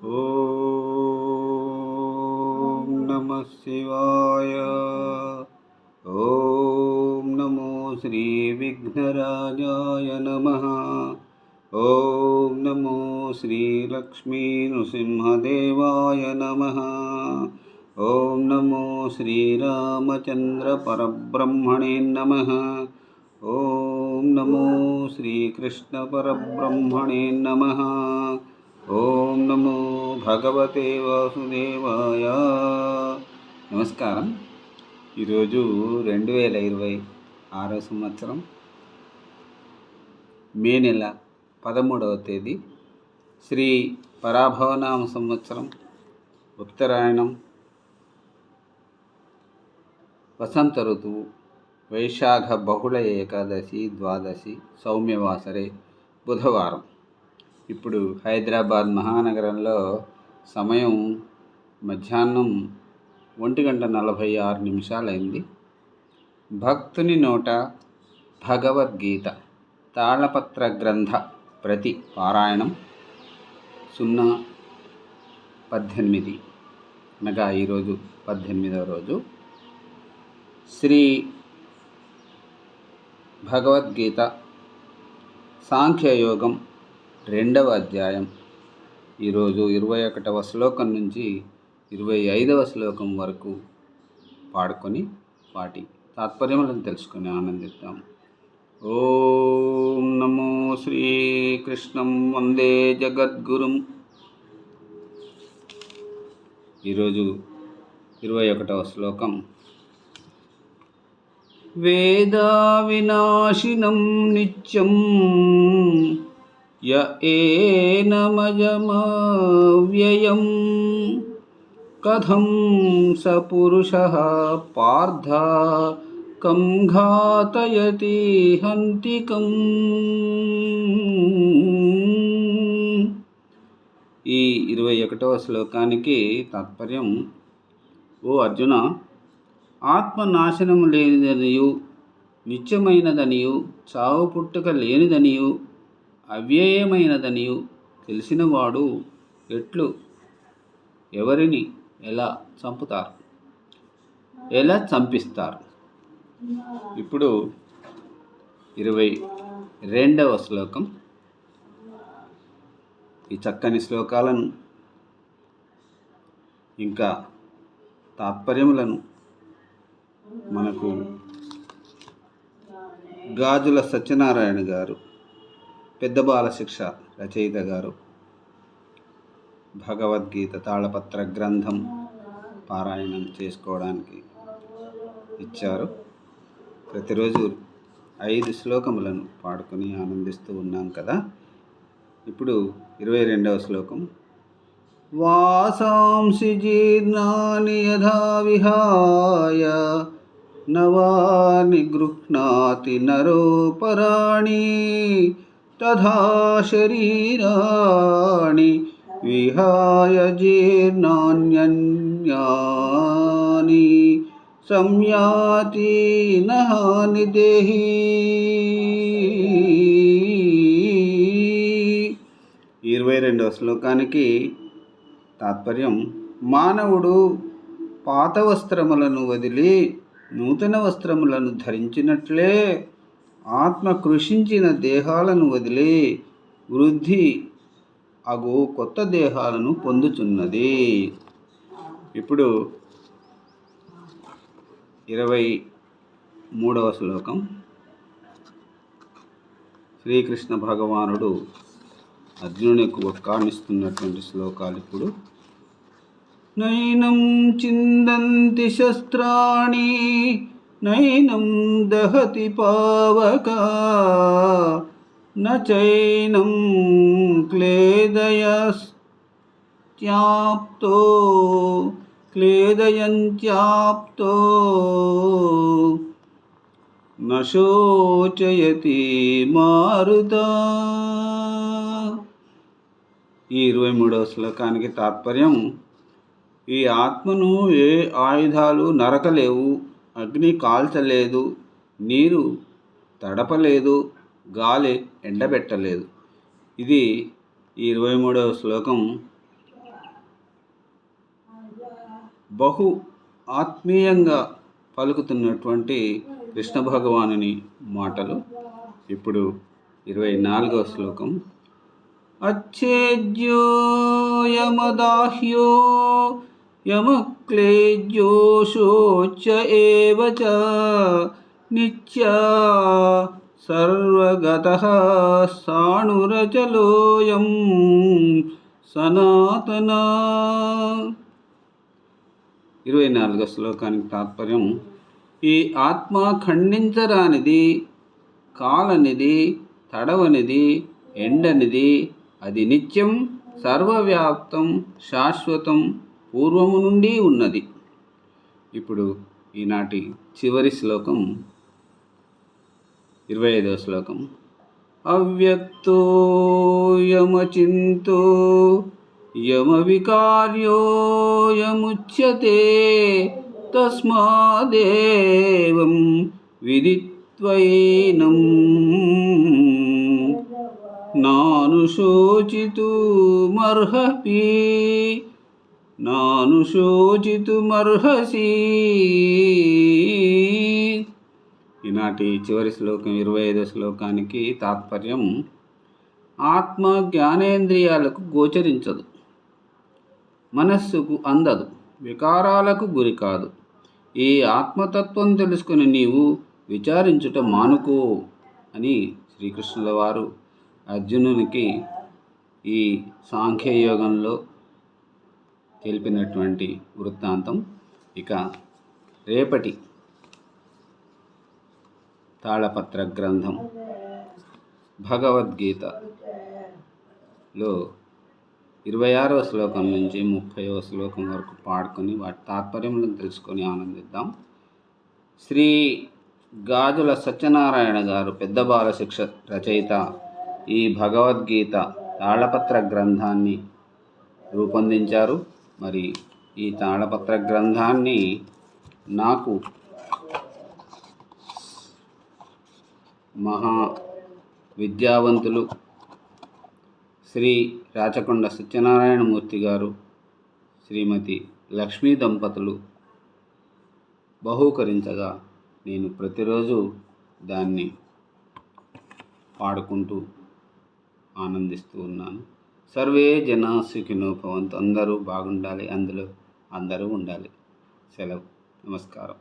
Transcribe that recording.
ఓం నమః శివాయ. ఓం నమో శ్రీ విఘ్నరాజాయ నమః. ఓం నమో శ్రీ లక్ష్మీ నృసింహదేవాయ నమః. ఓం నమో శ్రీరామచంద్ర పరబ్రహ్మణే నమః. ఓం నమో శ్రీకృష్ణ పరబ్రహ్మణే నమః. ఓం నమో భగవతే వాసుదేవాయ. నమస్కారం. ఈరోజు 2026 సంవత్సరం మే నెల 13వ తేదీ, శ్రీ పరాభవనామ సంవత్సరం, ఉత్తరాయణం, వసంత ఋతువు, వైశాఖ బహుళ ఏకాదశి, ద్వాదశి, సౌమ్యవాసరే, బుధవారం. ఇప్పుడు హైదరాబాద్ మహానగరంలో సమయం మధ్యాహ్నం 1:46 భక్తుని నోట భగవద్గీత తాళపత్ర గ్రంథ ప్రతి పారాయణం 0-18 అనగా ఈరోజు 18వ రోజు. శ్రీ భగవద్గీత సాంఖ్యయోగం 2వ అధ్యాయం. ఈరోజు 21వ శ్లోకం నుంచి 25వ శ్లోకం వరకు పాడుకొని వాటి తాత్పర్యములను తెలుసుకొని ఆనందిద్దాం. ఓం నమో శ్రీకృష్ణం వందే జగద్గురుం. ఈరోజు 21వ శ్లోకం. వేదా వినాశినం నిత్యం య ఏనమజమవ్యయం కథం స పురుషః పార్థ కం ఘాతయతి హంతికం. ఈ 21వ శ్లోకానికి తాత్పర్యం: ఓ అర్జున, ఆత్మనాశనము లేనిదనియు, నిత్యమైనదనియు, చావు పుట్టుక లేనిదనియు, అవ్యయమైనదనియు తెలిసినవాడు ఎట్లు ఎవరిని ఎలా చంపుతారు, ఎలా చంపిస్తారు? ఇప్పుడు 22వ శ్లోకం. ఈ చక్కని శ్లోకాలను ఇంకా తాత్పర్యములను మనకు గాజుల సత్యనారాయణ గారు, పెద్ద బాలశిక్ష రచయిత గారు, భగవద్గీత తాళపత్ర గ్రంథం పారాయణం చేసుకోవడానికి ఇచ్చారు. ప్రతిరోజు 5 శ్లోకములను పాడుకొని ఆనందిస్తూ ఉన్నాం కదా. ఇప్పుడు 22వ శ్లోకం. వాసాంసి జీర్ణాని యథా విహాయ నవాని గృహ్ణాతి నరోపరాణి తథా శరీరాణి విహాయ జీర్ణాన్యన్యాని సంయాతి నహాని దేహి. 22వ శ్లోకానికి తాత్పర్యం: మానవుడు పాత వస్త్రములను వదిలి నూతన వస్త్రములను ధరించినట్లే ఆత్మ కృషించిన దేహాలను వదిలి వృద్ధి అగు కొత్త దేహాలను పొందుచున్నది. ఇప్పుడు 23వ శ్లోకం. శ్రీకృష్ణ భగవానుడు అర్జునునికి ఒక్కాణిస్తున్నటువంటి శ్లోకాలు ఇప్పుడు. నైనం చిందంతి శస్త్రాణి నైనం దహతి పావక నైనం క్లేదయంత్యాప్తో నశోచయతి మారుత. ఈ 23వ శ్లోకానికి తాత్పర్యం: ఈ ఆత్మను ఏ ఆయుధాలు నరకలేవు, అగ్ని కాల్చలేదు, నీరు తడపలేదు, గాలి ఎండబెట్టలేదు. ఇది ఈ 23వ శ్లోకం బహు ఆత్మీయంగా పలుకుతున్నటువంటి కృష్ణ భగవానుని మాటలు. ఇప్పుడు 24వ శ్లోకం. అచ్ఛేద్యో యమదాహ్యో యమక్లేజ్యో శోచ్య ఏవ చ నిత్యా సర్వగతః సాణురచలోయం సనాతన. 24వ శ్లోకానికి తాత్పర్యం. ఈ ఆత్మ ఖండించరానిది, కాలనిది, తడవనిది, ఎండనిది. అది నిత్యం, సర్వవ్యాప్తం, శాశ్వతం, పూర్వము నుండి ఉన్నది. ఇప్పుడు ఈనాటి చివరి శ్లోకం 25వ శ్లోకం. అవ్యక్తో యమచింతో యమవికార్యో యముచ్యతే తస్మాదేవం విదిత్వైనం నానుశోచితుమర్హసి. ఈనాటి చివరి శ్లోకం 25వ శ్లోకానికి తాత్పర్యం. ఆత్మ జ్ఞానేంద్రియాలకు గోచరించదు, మనస్సుకు అందదు, వికారాలకు గురి కాదు. ఈ ఆత్మతత్వం తెలుసుకుని నీవు విచారించుట మానుకో అని శ్రీకృష్ణుల వారు అర్జునునికి ఈ సాంఖ్యయోగంలో తెలిపినటువంటి వృత్తాంతం. ఇక రేపటి తాళపత్ర గ్రంథం భగవద్గీతలో 26వ శ్లోకం నుంచి 30వ శ్లోకం వరకు పాడుకొని వాటి తాత్పర్యములను తెలుసుకొని ఆనందిద్దాం. శ్రీ గాజుల సత్యనారాయణ గారు పెద్ద బాలశిక్ష రచయిత ఈ భగవద్గీత తాళపత్ర గ్రంథాన్ని రూపొందించారు. మరి ఈ తాళపత్ర గ్రంథాన్ని నాకు మహా విద్యావంతులు శ్రీ రాచకొండ సత్యనారాయణమూర్తి గారు, శ్రీమతి లక్ష్మీ దంపతులు బహూకరించగా నేను ప్రతిరోజు దాన్ని పాడుకుంటూ ఆనందిస్తూ ఉన్నాను. సర్వే జనా సుఖినో భవంతు. అందరూ బాగుండాలి, అందులో అందరూ ఉండాలి. సెలవు. నమస్కారం.